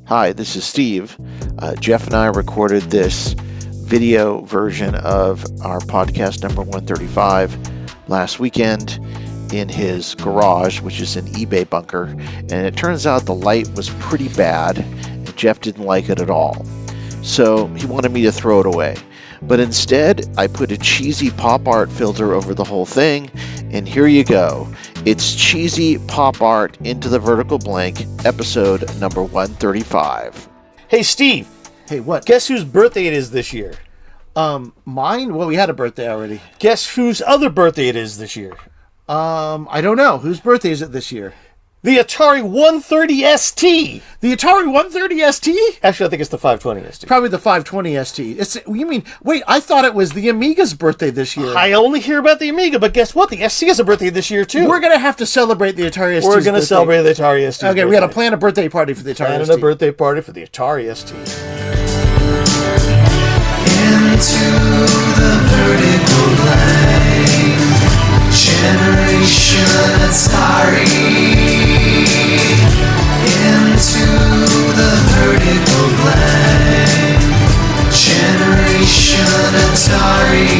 Hi, this is Steve. Jeff and I recorded this video version of our podcast number 135 last weekend in his garage, which is an eBay bunker, and it turns out the light was pretty bad and Jeff didn't like it at all. So he wanted me to throw it away. But instead, I put a cheesy pop art filter over the whole thing, and here you go. It's cheesy pop art into the vertical blank, episode number 135. Hey, Steve. Hey, what? Guess whose birthday it is this year? Mine? Well, we had a birthday already. Guess whose other birthday it is this year? I don't know. Whose birthday is it this year? The Atari 130 ST. The Atari 130 ST? Actually, I think it's the 520 ST. Probably the 520 ST. You mean, wait, I thought it was the Amiga's birthday this year. I only hear about the Amiga, but guess what? The ST has a birthday this year, too. We're going to have to celebrate the Atari ST's We're going to celebrate the Atari ST. Okay, we got to plan a birthday party for the Atari ST. A birthday party for the Atari ST. Into the vertical line, generation Atari. Into the vertical line, generation Atari.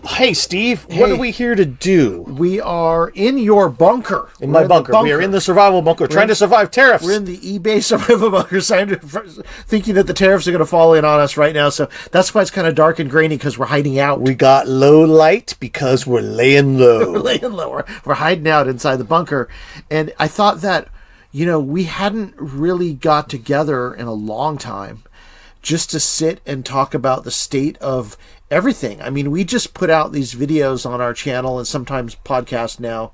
Hey, Steve, what are we here to do? We are in your bunker. In my bunker. We are in the survival bunker, trying to survive tariffs. We're in the eBay survival bunker, thinking that the tariffs are going to fall in on us right now. So that's why it's kind of dark and grainy, because we're hiding out. We got low light because we're laying low. We're laying low. We're hiding out inside the bunker. And I thought that, we hadn't really got together in a long time just to sit and talk about the state of everything. I mean, we just put out these videos on our channel and sometimes podcasts now,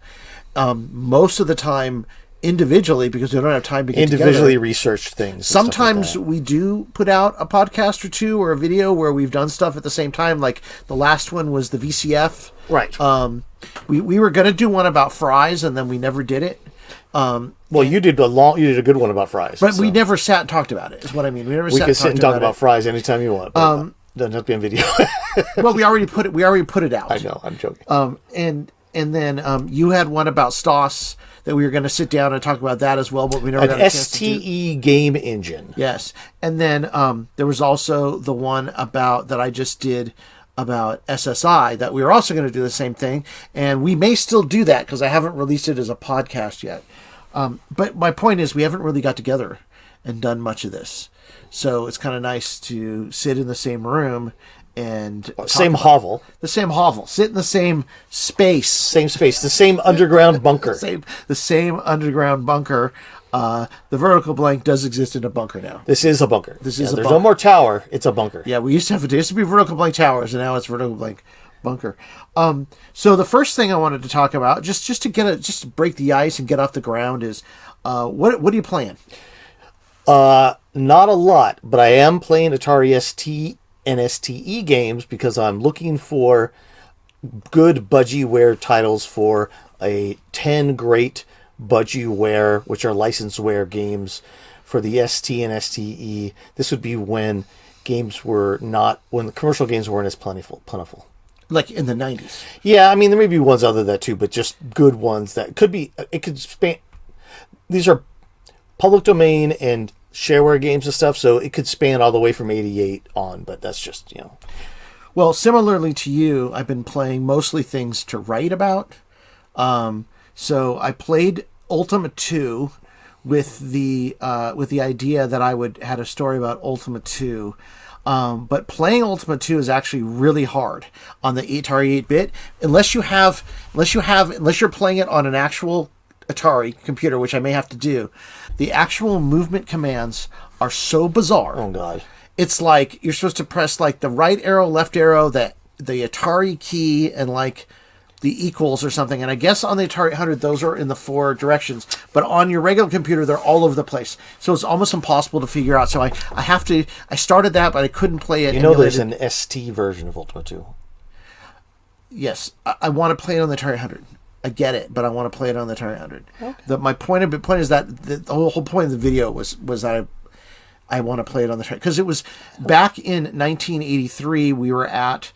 most of the time individually, because we don't have time to get individually together. Research things. Sometimes we do put out a podcast or two or a video where we've done stuff at the same time. Like the last one was the VCF. Right. We were going to do one about fries, and then we never did it. Well, you did a good one about fries, but we never sat and talked about it. Is what I mean. We could sit and talk about fries anytime you want. But doesn't have to be on video. Well, we already put it out. I know. I'm joking. And then you had one about Stoss that we were going to sit down and talk about that as well, but we never got a chance to do. STE game engine. Yes, and then there was also the one that I just did about SSI that we were also going to do the same thing, and we may still do that because I haven't released it as a podcast yet. But my point is, we haven't really got together and done much of this, so it's kind of nice to sit in the same room and same hovel, sit in the same space, the same underground bunker, the same underground bunker. The vertical blank does exist in a bunker now. This is a bunker. There's no more tower. It's a bunker. Yeah, there used to be vertical blank towers, and now it's vertical blank bunker. So the first thing I wanted to talk about, just to break the ice and get off the ground, is what are you playing? Not a lot, but I am playing Atari ST and STE games because I'm looking for good budgieware titles for a 10 great budgieware, which are licenseware games for the ST and STE. This would be when the commercial games weren't as plentiful. Like in the 90s. Yeah, I mean, there may be ones other than that too, but just good ones that could span. These are public domain and shareware games and stuff, so it could span all the way from 88 on, but that's just, Well, similarly to you, I've been playing mostly things to write about. So I played Ultima 2 with the idea that I had a story about Ultima 2. But playing Ultima 2 is actually really hard on the Atari 8-bit unless you're playing it on an actual Atari computer, which I may have to do. The actual movement commands are so bizarre. Oh God. It's like you're supposed to press like the right arrow, left arrow, the Atari key, and like the equals or something. And I guess on the Atari 800 those are in the 4 directions, but on your regular computer they're all over the place, so it's almost impossible to figure out. So I started that, but I couldn't play it. There's an ST version of Ultima 2. Yes, I want to play it on the Atari 800. I get it, but I want to play it on the Atari 800. Okay. My point is that the whole point of the video was that I want to play it on the Atari, because it was back in 1983. We were at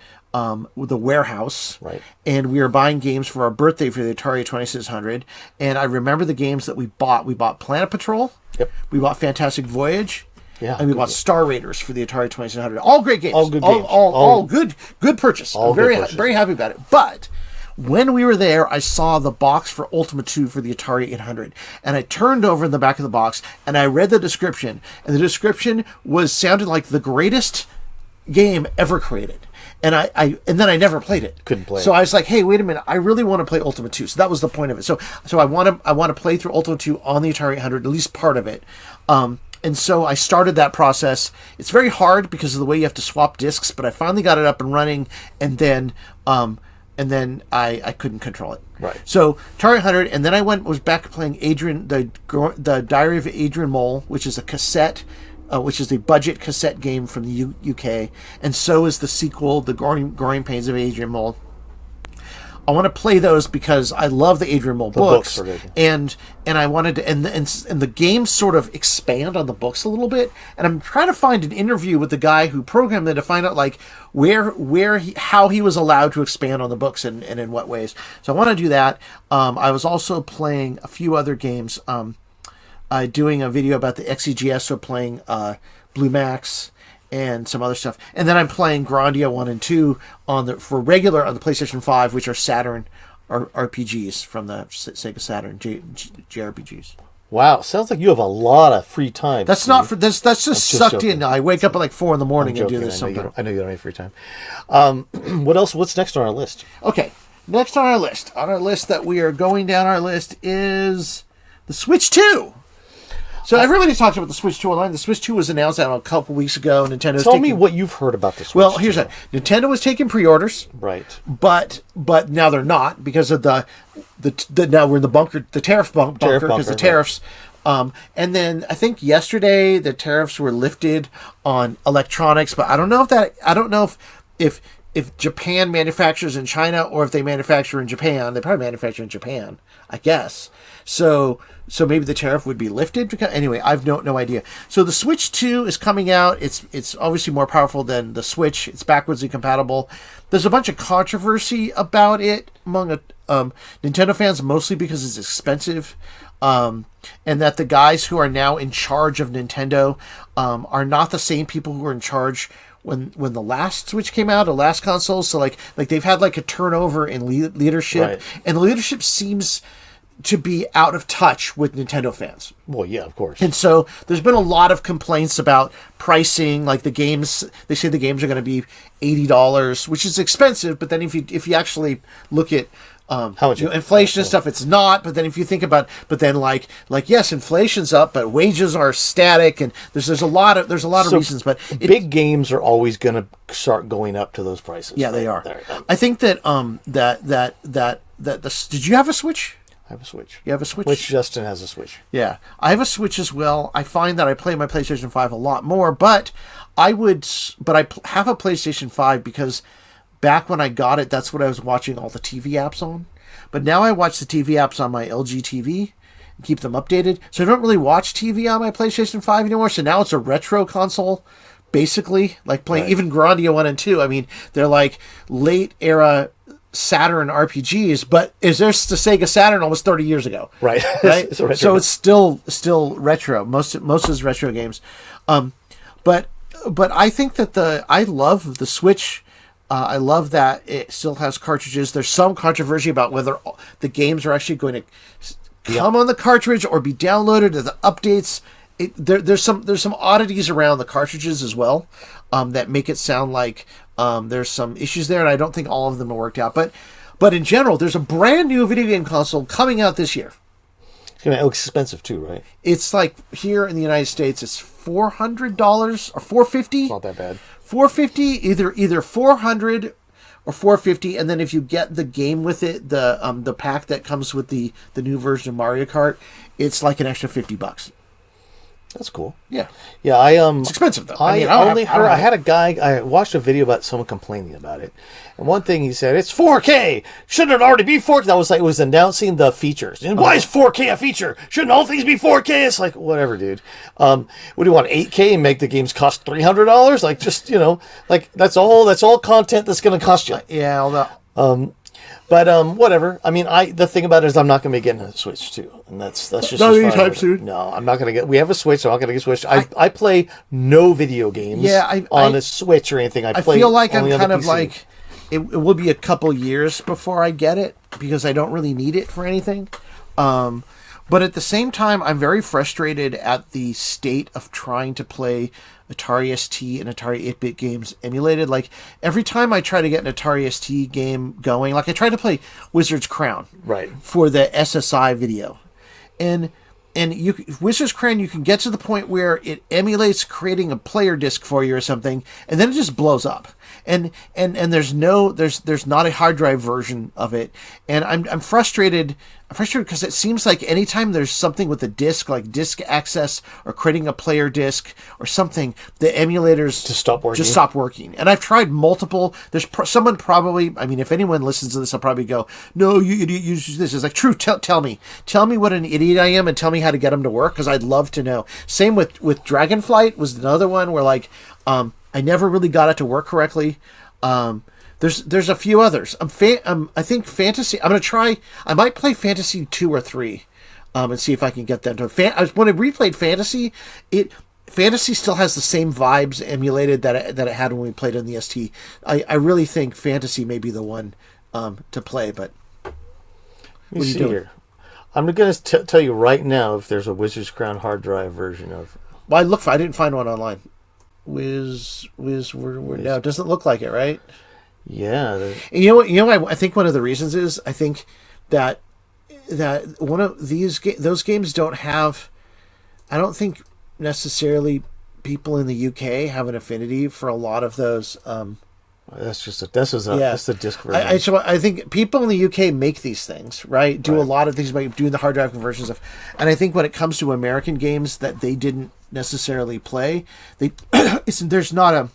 with the warehouse, Right. and we were buying games for our birthday for the Atari 2600. And I remember the games that we bought. We bought Planet Patrol. Yep. We bought Fantastic Voyage. Yeah, And we good bought game. Star Raiders for the Atari 2600. All great games. All good games. All good purchase. All I'm good purchase. very happy about it. But when we were there, I saw the box for Ultima 2 for the Atari 800. And I turned over in the back of the box and I read the description. And the description sounded like the greatest game ever created. And and then I never played it. Couldn't play So it. I was like, hey, wait a minute, I really want to play Ultima 2. So that was the point of it. So I want to play through Ultima 2 on the Atari 800, at least part of it. And so I started that process. It's very hard because of the way you have to swap discs, but I finally got it up and running, and then I couldn't control it. Right. So Atari 800, and then I was back playing the Diary of Adrian Mole, which is a cassette, which is a budget cassette game from the UK, and so is the sequel, The Growing Pains of Adrian Mole. I want to play those because I love the Adrian Mole books, are good. and I wanted to, and the games sort of expand on the books a little bit, and I'm trying to find an interview with the guy who programmed them to find out like how he was allowed to expand on the books and in what ways. So I want to do that. I was also playing a few other games, doing a video about the XEGS, so playing Blue Max and some other stuff. And then I'm playing Grandia 1 and 2 on the PlayStation 5, which are Saturn RPGs from the Sega Saturn JRPGs. Wow, sounds like you have a lot of free time. That's Steve. not for that's just sucked joking. in. I wake up at like 4 a.m. and do Joking, this I know, sometimes. I know you don't have free time. What else? What's next on our list? Okay, next on our list. On our list that we are going down our list is the Switch 2. So everybody's talked about the Switch 2 online. The Switch 2 was announced a couple weeks ago. Nintendo's Tell me what you've heard about the Switch. Well, here's 2. that. Nintendo was taking pre-orders. Right. But now they're not because of the now we're in the bunker, the tariff bunker because the tariffs. And then I think yesterday the tariffs were lifted on electronics, but I don't know if Japan manufactures in China or if they manufacture in Japan. They probably manufacture in Japan, I guess. So maybe the tariff would be lifted. Because, anyway, I've no idea. So the Switch 2 is coming out. It's obviously more powerful than the Switch. It's backwards compatible. There's a bunch of controversy about it among Nintendo fans, mostly because it's expensive. And that the guys who are now in charge of Nintendo are not the same people who were in charge when the last Switch came out, the last console. So like they've had like a turnover in leadership, Right. and the leadership seems to be out of touch with Nintendo fans. Well, yeah, of course. And so there's been a lot of complaints about pricing, like the games. They say the games are going to be $80, which is expensive. But then if you actually look at How much inflation and stuff, it's not. But then if you think about, like yes, inflation's up, but wages are static, and there's a lot of reasons. But big games are always going to start going up to those prices. yeah, they right? are. There. I think that did you have a Switch? I have a Switch. You have a Switch? Which Justin has a Switch. Yeah, I have a Switch as well. I find that I play my PlayStation 5 a lot more, but I have a PlayStation 5 because back when I got it, that's what I was watching all the TV apps on. But now I watch the TV apps on my LG TV and keep them updated. So I don't really watch TV on my PlayStation 5 anymore. So now it's a retro console, basically, like playing even Grandia 1 and 2. I mean, they're like late era Saturn RPGs, but there's the Sega Saturn almost 30 years ago. Right. Right. So it's still retro. Most of his retro games. But I think that I love the Switch. I love that it still has cartridges. There's some controversy about whether the games are actually going to come on the cartridge or be downloaded, or the updates. There's some oddities around the cartridges as well that make it sound like there's some issues there, and I don't think all of them are worked out. But in general, there's a brand new video game console coming out this year. It's going to look expensive too, right? It's like here in the United States, it's $400 or $450. It's not that bad. $450, either $400 or $450, and then if you get the game with it, the pack that comes with the new version of Mario Kart, it's like an extra $50. That's cool. Yeah. Yeah, It's expensive, though. I had a guy. I watched a video about someone complaining about it, and one thing he said, "It's 4K. Shouldn't it already be 4K?" That was like it was announcing the features. And why is 4K a feature? Shouldn't all things be 4K? It's like whatever, dude. What do you want? 8K and make the games cost $300? Like just like that's all content that's going to cost you. Yeah, although. But whatever. I mean, the thing about it is I'm not going to be getting a Switch too, and that's just Not as far anytime as- soon. No, I'm not going to get. We have a Switch, so I'm not going to get a Switch. I play no video games. On a Switch or anything. I play feel like I'm only on kind the of PC. like it will be a couple years before I get it because I don't really need it for anything. But at the same time, I'm very frustrated at the state of trying to play Atari ST and Atari 8-bit games emulated. Like, every time I try to get an Atari ST game going, like I tried to play Wizard's Crown Right. for the SSI video. And Wizard's Crown, you can get to the point where it emulates creating a player disc for you or something, and then it just blows up. And there's not a hard drive version of it. And I'm frustrated because it seems like anytime there's something with a disc, like disk access or creating a player disc or something, the emulators Just stop working. And I've tried multiple. There's someone probably. I mean, if anyone listens to this, I'll probably go, "No, you idiot, use this." It's like, true. Tell me what an idiot I am, and tell me how to get them to work because I'd love to know. Same with Dragonflight was another one where like I never really got it to work correctly. There's a few others. I think Fantasy. I'm gonna try. I might play Fantasy 2 or 3, and see if I can get them to. When I replayed Fantasy, Fantasy still has the same vibes emulated that it had when we played on the ST. I really think Fantasy may be the one to play. But What are you doing here? I'm going to tell you right now if there's a Wizard's Crown hard drive version of. Well, I didn't find one online. No, it doesn't look like it, right? Yeah. And you know what? I think one of the reasons is I think that one of those games don't have. I don't think necessarily people in the UK have an affinity for a lot of those. That's the disc version. So I think people in the UK make these things, right? Do a lot of things by doing the hard drive conversions of, and I think when it comes to American games that they didn't necessarily play, there's not an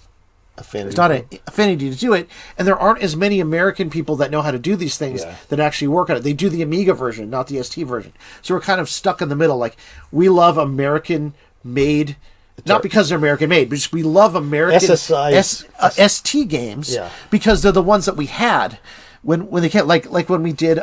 affinity to do it, and there aren't as many American people that know how to do these things that actually work on it. They do the Amiga version, not the ST version. So we're kind of stuck in the middle. Like, we love American made. Not because they're American made, but just we love American ST games because they're the ones that we had when they came, like when we did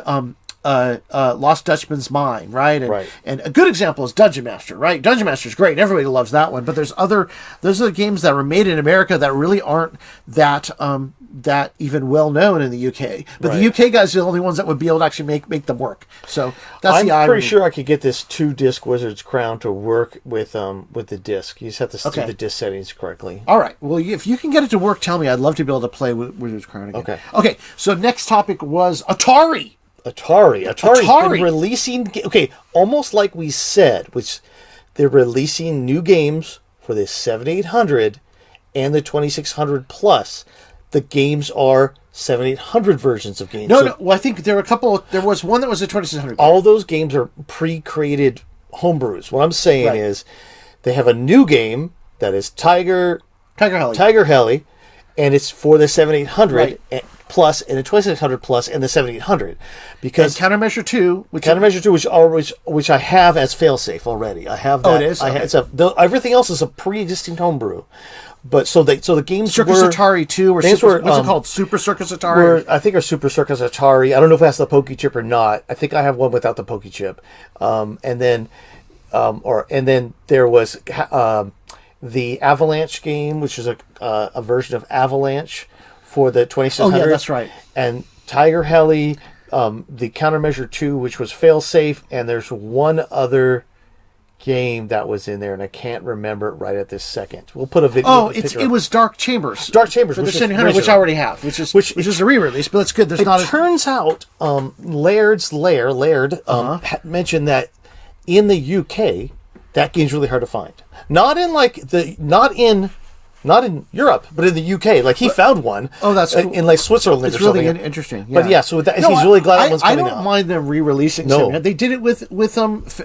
Lost Dutchman's Mine, right? And a good example is Dungeon Master, right? Dungeon Master is great, and everybody loves that one. But those are the games that were made in America that really aren't that even well known in the UK. But the UK guys are the only ones that would be able to actually make them work. So that's the irony. I'm pretty sure I could get this 2-disc Wizard's Crown to work with the disc. You just have to do the disc settings correctly. All right. Well, if you can get it to work, tell me. I'd love to be able to play with Wizard's Crown again. Okay. So next topic was Atari. Atari's been releasing, almost like we said, which they're releasing new games for the 7800 and the 2600 plus. The games are 7800 versions of games. No. Well, I think there were a couple. There was one that was a 2600. All those games are pre-created homebrews. What I'm saying is they have a new game that is Tiger Heli, and it's for the 7800 plus and the 2600 plus and the 7800 because and Countermeasure 2, which I have as failsafe already. I have that. Oh, it is. Everything else is a pre-existing homebrew. But so the games Circus Atari 2 or what's it called? Super Circus Atari? I think are Super Circus Atari. I don't know if it has the Pokey chip or not. I think I have one without the Pokey chip. And then there was the Avalanche game, which is a version of Avalanche for the 2600. Oh yeah, that's right. And Tiger Heli, the Countermeasure 2, which was failsafe, and there's one other game that was in there, and I can't remember it right at this second. We'll put a video. Oh, it was Dark Chambers. Dark Chambers, which I already have, which is a re-release, but it's good. Turns out, Laird's Laird mentioned that in the UK, that game's really hard to find. Not in not in Europe, but in the UK. Like he found one. Oh, that's cool. In like Switzerland. It's or really something. interesting. But yeah, so he's really glad that one's coming out. I don't mind them re-releasing. No. Some. They did it with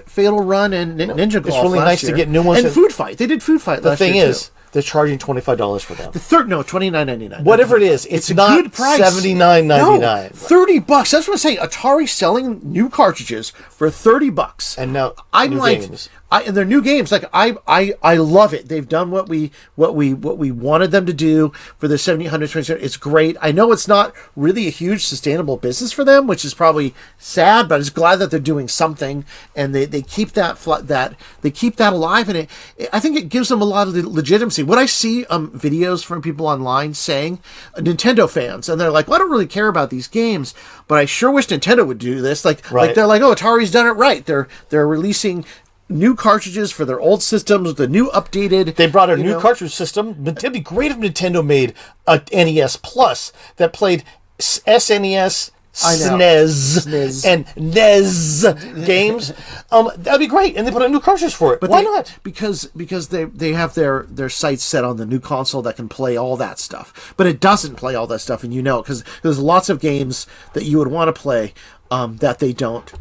Fatal Run and Ninja Golf. It's really nice to get new ones. And Food Fight. They did Food Fight. The thing is, they're charging $25 for them. $29.99. Whatever it is, it's a not good price. $79.99. No, $30. That's what I'm saying. Atari's selling new cartridges for $30. And now I'm new like, games. And they're new games. Like I love it. They've done what we wanted them to do for the 7800. It's great. I know it's not really a huge sustainable business for them, which is probably sad. But I'm just glad that they're doing something, and they keep that they keep that alive. And I think it gives them a lot of legitimacy. When I see videos from people online saying Nintendo fans, and they're like, well, I don't really care about these games, but I sure wish Nintendo would do this. Like they're like, oh, Atari's done it right. They're releasing new cartridges for their old systems with the new updated. They brought a new cartridge system. It'd be great if Nintendo made a NES Plus that played SNES, SNES, and NES games. That'd be great, and they put a new cartridge for it. But why not? Because they have their sights set on the new console that can play all that stuff, but it doesn't play all that stuff, and because there's lots of games that you would want to play. That they don't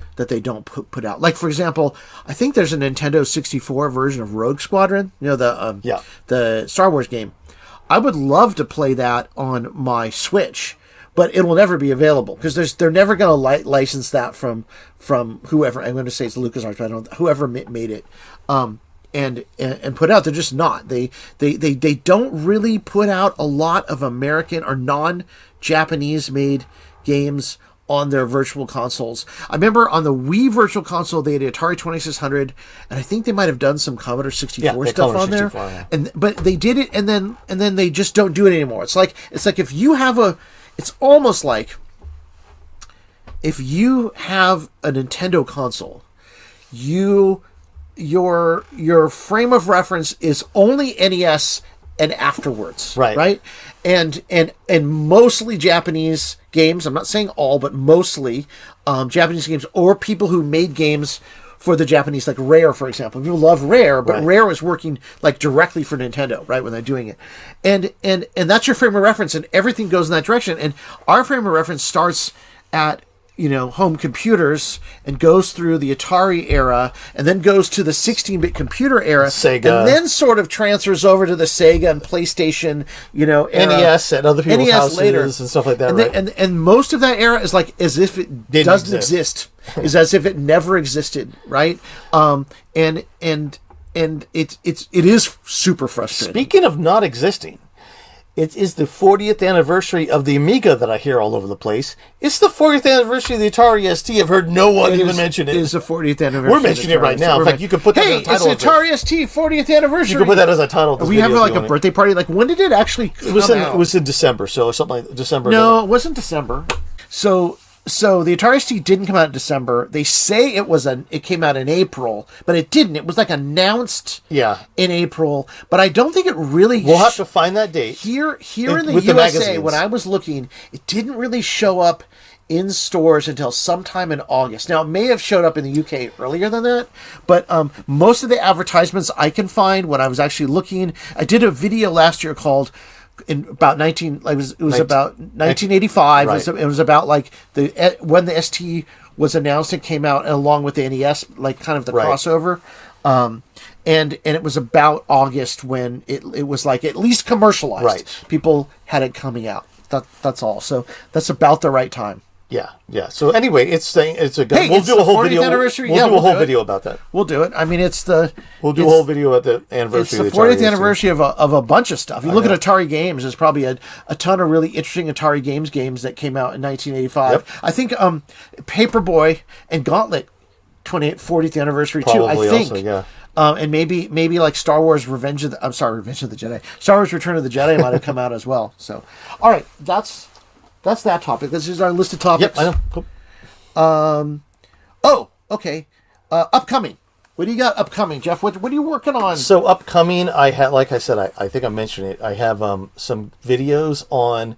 put out. Like, for example, I think there's a Nintendo 64 version of Rogue Squadron. The Star Wars game. I would love to play that on my Switch, but it will never be available because they're never going to license that from whoever. I'm going to say it's LucasArts, but I don't. Whoever made it. And put out. They're just not. They don't really put out a lot of American or non-Japanese made games on their virtual consoles. I remember on the Wii virtual console they had Atari 2600, and I think they might have done some Commodore 64 stuff on there. Yeah. But they did it, and then they just don't do it anymore. It's like if you have it's almost like if you have a Nintendo console, your frame of reference is only NES and afterwards, right? And mostly Japanese games. I'm not saying all, but mostly Japanese games or people who made games for the Japanese, like Rare, for example. People love Rare, but Rare is working like directly for Nintendo, right, when they're doing it. And that's your frame of reference, and everything goes in that direction. And our frame of reference starts at home computers and goes through the Atari era and then goes to the 16-bit computer era, Sega, and then sort of transfers over to the Sega and PlayStation, era. NES at other people's houses later. And stuff like that, and most of that era is like as if it doesn't exist. Is as if it never existed, right? And it is super frustrating. Speaking of not existing, it is the 40th anniversary of the Amiga that I hear all over the place. It's the 40th anniversary of the Atari ST. I've heard no one even mention it. It is the 40th anniversary. We're mentioning it right now. In fact, you could put that as a title. Hey, it's Atari ST 40th anniversary. You could put that as a title. We have like a birthday party. Like, when did it actually come out? It was in December, so something like December. No, it wasn't December. So the Atari ST didn't come out in December. They say it came out in April, but it didn't. It was like announced in April, but I don't think it really... We'll have to find that date. Here in the USA, when I was looking, it didn't really show up in stores until sometime in August. Now, it may have showed up in the UK earlier than that, but most of the advertisements I can find when I was actually looking... I did a video last year called... about 1985. Right. It was about like when the ST was announced, it came out along with the NES, like kind of the crossover. And it was about August when it was like at least commercialized. Right. People had it coming out. That's all. So that's about the right time. Yeah. So anyway, it's a good. Hey, we'll do a whole video. We'll do a whole video about that. We'll do it. I mean, we'll do a whole video about the anniversary. It's the 40th anniversary of a bunch of stuff. You look at Atari games. There's probably a ton of really interesting Atari games that came out in 1985. Yep. I think Paperboy and Gauntlet 40th anniversary probably too. I think. Also, yeah. And maybe like Star Wars Revenge of the Jedi. Star Wars Return of the Jedi might have come out as well. So, all right, that's that topic. This is our list of topics. Yep, I know. Cool. Okay. Upcoming. What do you got upcoming, Jeff? What are you working on? So upcoming, I had, like I said, I think I mentioned it. I have some videos on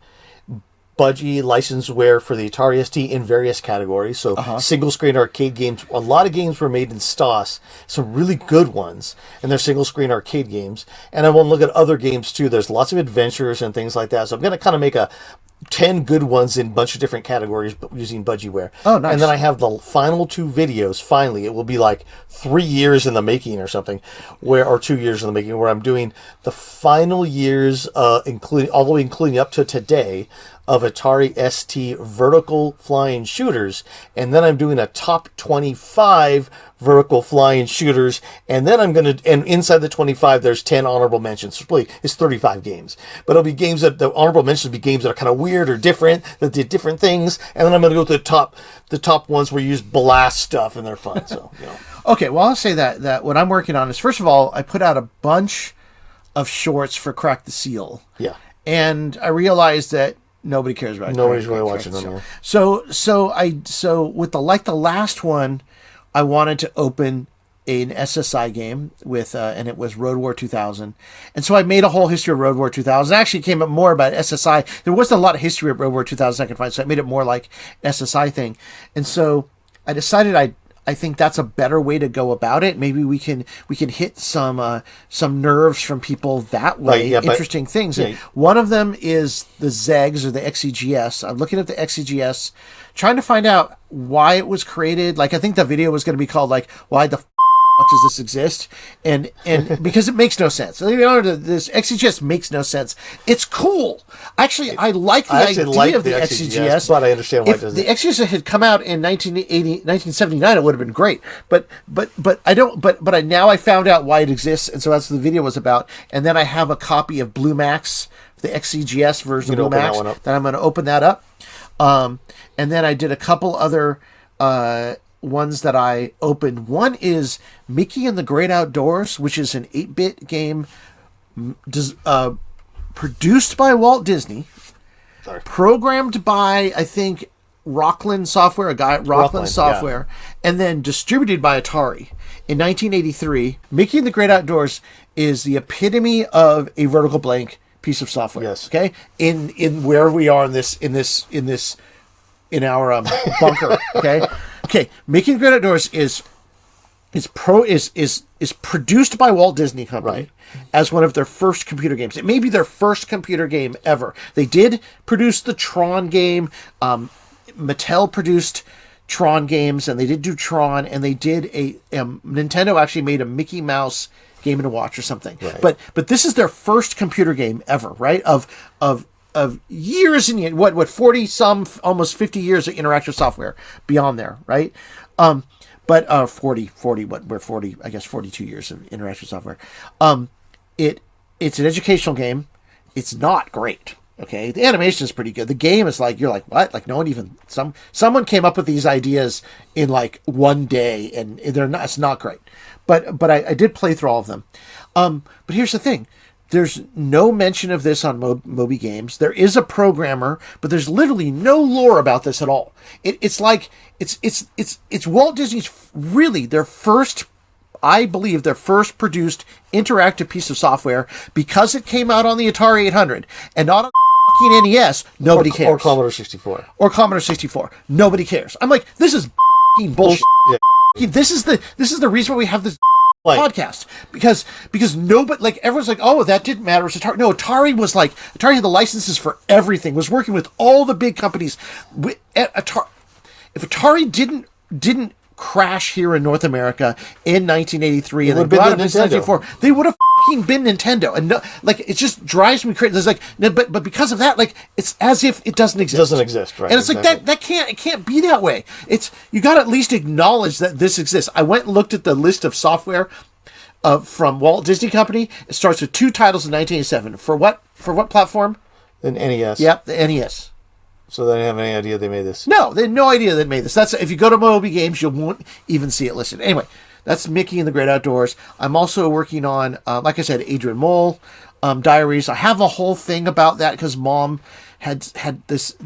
budgie licenseware for the Atari ST in various categories. So single screen arcade games. A lot of games were made in STOS, some really good ones, and they're single screen arcade games. And I want to look at other games too. There's lots of adventures and things like that. So I'm going to kind of make 10 good ones in a bunch of different categories using budgieware. Oh, nice. And then I have the final 2 videos. Finally, it will be like 3 years in the making or something, or 2 years in the making, where I'm doing the final years, including up to today, of Atari ST vertical flying shooters, and then I'm doing a top 25 vertical flying shooters, and then and inside the 25 there's 10 honorable mentions. So really, it's 35 games, but it'll be games that the honorable mentions will be games that are kind of weird or different, that did different things, and then I'm going to go to the top ones where you use blast stuff and they're fun. So Okay, well, I'll say that what I'm working on is, first of all, I put out a bunch of shorts for Crack the Seal. Yeah. And I realized that nobody cares about it. Nobody's really watching them here. So with the last one, I wanted to open an SSI game with and it was Road War 2000. And so I made a whole history of Road War 2000. It actually came up more about SSI. There wasn't a lot of history of Road War 2000 I could find, so I made it more like an SSI thing. And so I decided I think that's a better way to go about it. Maybe we can hit some nerves from people that way. Interesting things. Yeah. One of them is the ZEGs or the XEGS. I'm looking at the XEGS, trying to find out why it was created. Like, I think the video was going to be called like, "Why the does this exist?" And because it makes no sense. This XEGS makes no sense. It's cool. Actually, I like the idea of the XEGS, but I understand why it doesn't. If the XEGS had come out in 1979, it would have been great. But I don't. But now I found out why it exists, and so that's what the video was about. And then I have a copy of Blue Max, the XEGS version of Blue Max. That I'm going to open that up. And then I did a couple other ones that I opened. One is Mickey and the Great Outdoors, which is an 8-bit game produced by Walt Disney, programmed by, I think, Rockland Software, Rockland Software, and then distributed by Atari in 1983. Mickey and the Great Outdoors is the epitome of a vertical blank piece of software. Yes. Okay. In where we are in our bunker. Okay. Okay, Making Great Outdoors is produced by Walt Disney Company as one of their first computer games. It may be their first computer game ever. They did produce the Tron game. Mattel produced Tron games, and they did do Tron, and they did Nintendo actually made a Mickey Mouse Game & Watch or something. Right. But this is their first computer game ever, right? Of years and years, what 40 some, almost 50 years of interactive software beyond there, right? But 40, we're 40, I guess 42 years of interactive software. It's an educational game. It's not great. Okay, the animation is pretty good. The game is like, you're like, what? Like, no one even, someone came up with these ideas in like one day, and it's not great. But I did play through all of them. But here's the thing. There's no mention of this on Moby Games. There is a programmer, but there's literally no lore about this at all. It's like it's Walt Disney's really their first, I believe, their first produced interactive piece of software, because it came out on the Atari 800 and not on fucking NES. Nobody cares. Or Commodore 64. Or Commodore 64. Nobody cares. I'm like, this is bullshit. Yeah. This is the reason why we have this podcast, because nobody, like, everyone's like, oh, that didn't matter. It was Atari. No, Atari had the licenses for everything, was working with all the big companies. If Atari didn't crash here in North America in 1983 and then go out of 1994, they would have been Nintendo. And no, like, it just drives me crazy. There's like, but because of that, like, it's as if it doesn't exist. It doesn't exist, right? And it's like it can't be that way. You got to at least acknowledge that this exists. I went and looked at the list of software from Walt Disney Company. It starts with 2 titles in 1987. For what platform? The NES. Yep, the NES. So they didn't have any idea they made this. No, they had no idea they made this. That's, if you go to Moby Games, you won't even see it listed. Anyway, that's Mickey and the Great Outdoors. I'm also working on, like I said, Adrian Mole Diaries. I have a whole thing about that because Mom had this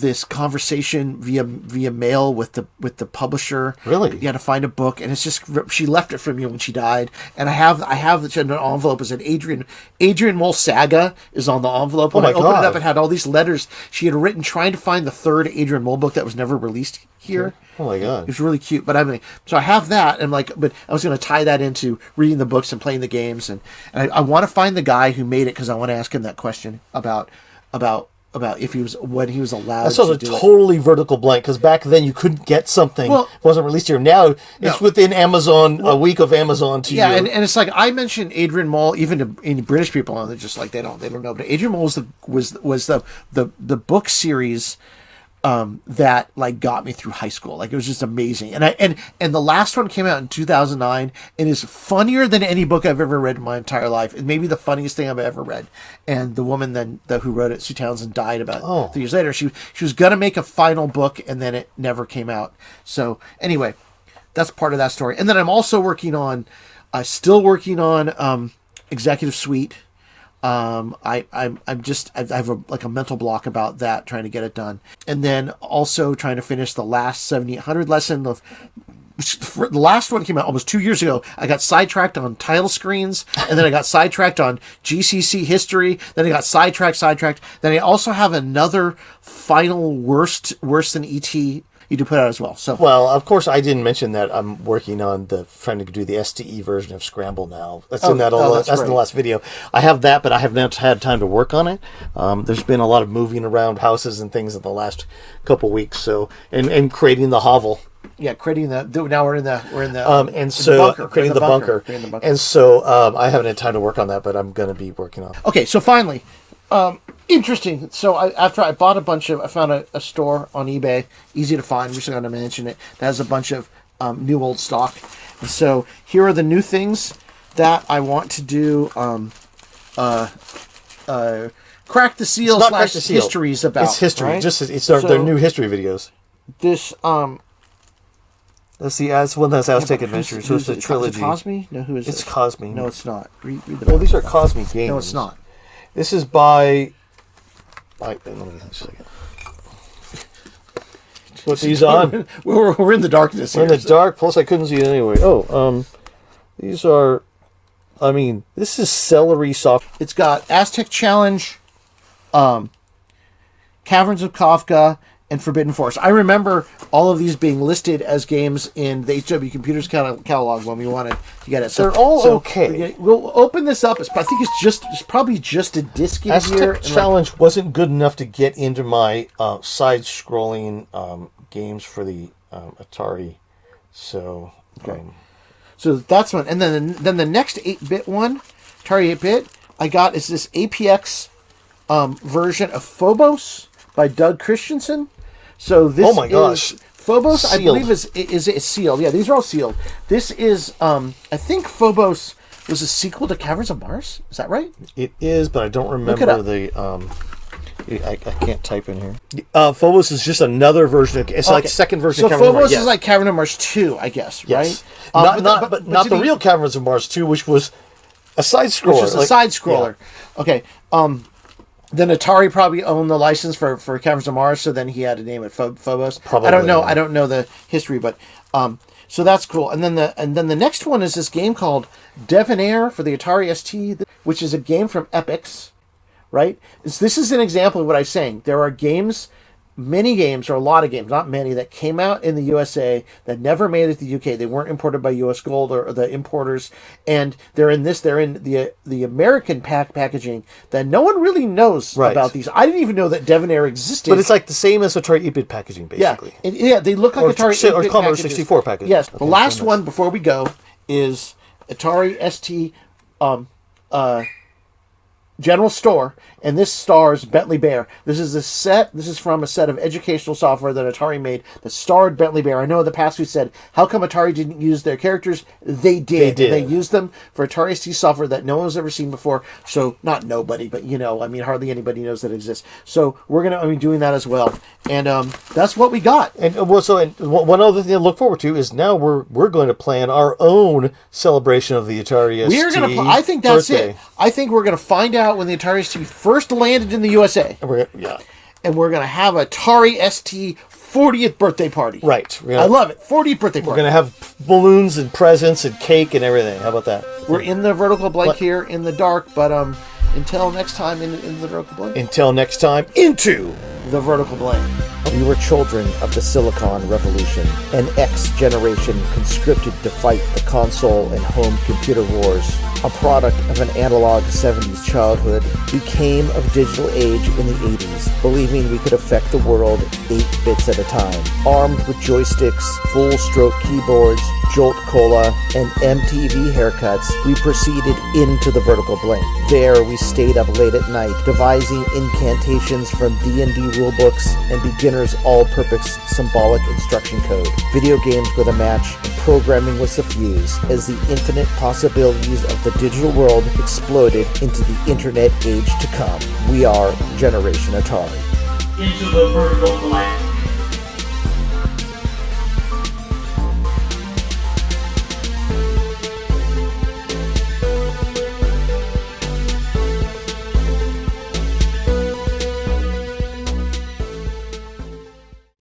this conversation via mail with the publisher. Really? You had to find a book, and it's just she left it from you when she died. And I have an envelope. It said Adrian Mole Saga is on the envelope. When I opened it up, it had all these letters she had written trying to find the third Adrian Mole book that was never released here. Oh my god! It was really cute. But I mean, so I have that, and but I was going to tie that into reading the books and playing the games, and I want to find the guy who made it because I want to ask him that question about if he was when he was allowed. That's also totally vertical blank because back then you couldn't get something. It wasn't released here. Now it's within Amazon, a week of Amazon to you. Yeah, and it's like I mentioned Adrian Mole even to any British people, and they're just like they don't know. But Adrian Mole was the book series that like got me through high school. Like it was just amazing. And the last one came out in 2009 and is funnier than any book I've ever read in my entire life. It may be the funniest thing I've ever read. And the woman who wrote it, Sue Townsend, died about 3 years later. She was gonna make a final book and then it never came out. So anyway, that's part of that story. And then I'm also still working on Executive Suite. I have a mental block about that, trying to get it done, and then also trying to finish the last 7800 lesson. The last one came out almost 2 years ago. I got sidetracked on title screens, and then I got sidetracked on GCC history. Then I got sidetracked. Then I also have another final worse than ET. You do put out as well. So well, of course, I didn't mention that I'm working on trying to do the STE version of Scramble now. That's in that that's in the last video. I have that, but I have not had time to work on it. There's been a lot of moving around houses and things in the last couple weeks. So and creating the hovel. Yeah, creating the. Now we're in the creating the bunker. And so I haven't had time to work on that, but I'm going to be working on it. Okay, so finally. Interesting. So after I bought I found a store on eBay, easy to find. I'm just going to mention it. That has a bunch of new old stock. And so here are the new things that I want to do. Crack the seal / histories about. It's history. Right? They're new history videos. This that's one that's Aztec Adventures. So it's a trilogy. Is it Cosme? No, who is it? It's Cosme. No, it's not. Read the well, these are Cosme games. No, it's not. This is by. Let me put these on. We're in the darkness. We're in the dark. Plus, I couldn't see it anyway. These are. I mean, this is Celery Soft. It's got Aztec Challenge, Caverns of Kafka, and Forbidden Forest. I remember all of these being listed as games in the HW Computers catalog when we wanted to get it. So, they're all okay. We'll open this up. I think it's probably just a disc in here. Aztec Challenge wasn't good enough to get into my side-scrolling games for the Atari. So, so that's one. And then the next 8-bit one, Atari 8-bit, I got is this APX version of Phobos by Doug Christensen. So this is Phobos, sealed. I believe is sealed. Yeah, these are all sealed. This is I think Phobos was a sequel to Caverns of Mars. Is that right? It is, but I don't remember the I can't type in here. Phobos is just another version. It's like second version. So of Caverns Phobos of Mars. is like Caverns of Mars 2, I guess, yes. right? But not the real Caverns of Mars 2, which was a side scroller. Which was a side scroller. Yeah. Okay. Then Atari probably owned the license for Caverns of Mars, so then he had to name it Phobos. Probably. I don't know. I don't know the history, but so that's cool. And then the next one is this game called Devonair for the Atari ST, which is a game from Epix, right? This is an example of what I'm saying. There are games, many games, or a lot of games, not many, that came out in the USA that never made it to the UK. They weren't imported by US Gold or the importers, and they're in the American packaging that no one really knows about these. I didn't even know that Devonair existed. But it's like the same as Atari 8-bit packaging, basically. Yeah, they look like Atari 8-bit or Commodore 64 packaging. Yes. The last one before we go is Atari ST General Store, and this stars Bentley Bear. This is from a set of educational software that Atari made that starred Bentley Bear. I know in the past we said, how come Atari didn't use their characters? They did. They used them for Atari ST software that no one's ever seen before. So, not nobody, but hardly anybody knows that exists. So, we're going to be doing that as well. And that's what we got. And one other thing to look forward to is now we're going to plan our own celebration of the Atari ST. I think that's birthday. it. I think we're going to find out when the Atari ST first landed in the USA. and we're going to have a Atari ST 40th birthday party. Right. I love it. 40th birthday party. We're going to have balloons and presents and cake and everything. How about that? We're in the vertical blank here in the dark, but until next time in the vertical blank. Until next time, into The vertical blank. We were children of the Silicon Revolution, an X generation conscripted to fight the console and home computer wars. A product of an analog 70s childhood, we came of digital age in the 80s, believing we could affect the world 8 bits at a time. Armed with joysticks, full-stroke keyboards, Jolt Cola, and MTV haircuts, we proceeded into the vertical blank. There, we stayed up late at night, devising incantations from D&D rulebooks and beginners' all-purpose symbolic instruction code. Video games were the match, and programming was the fuse, as the infinite possibilities of the digital world exploded into the internet age to come. We are Generation Atari. Into the vertical blank.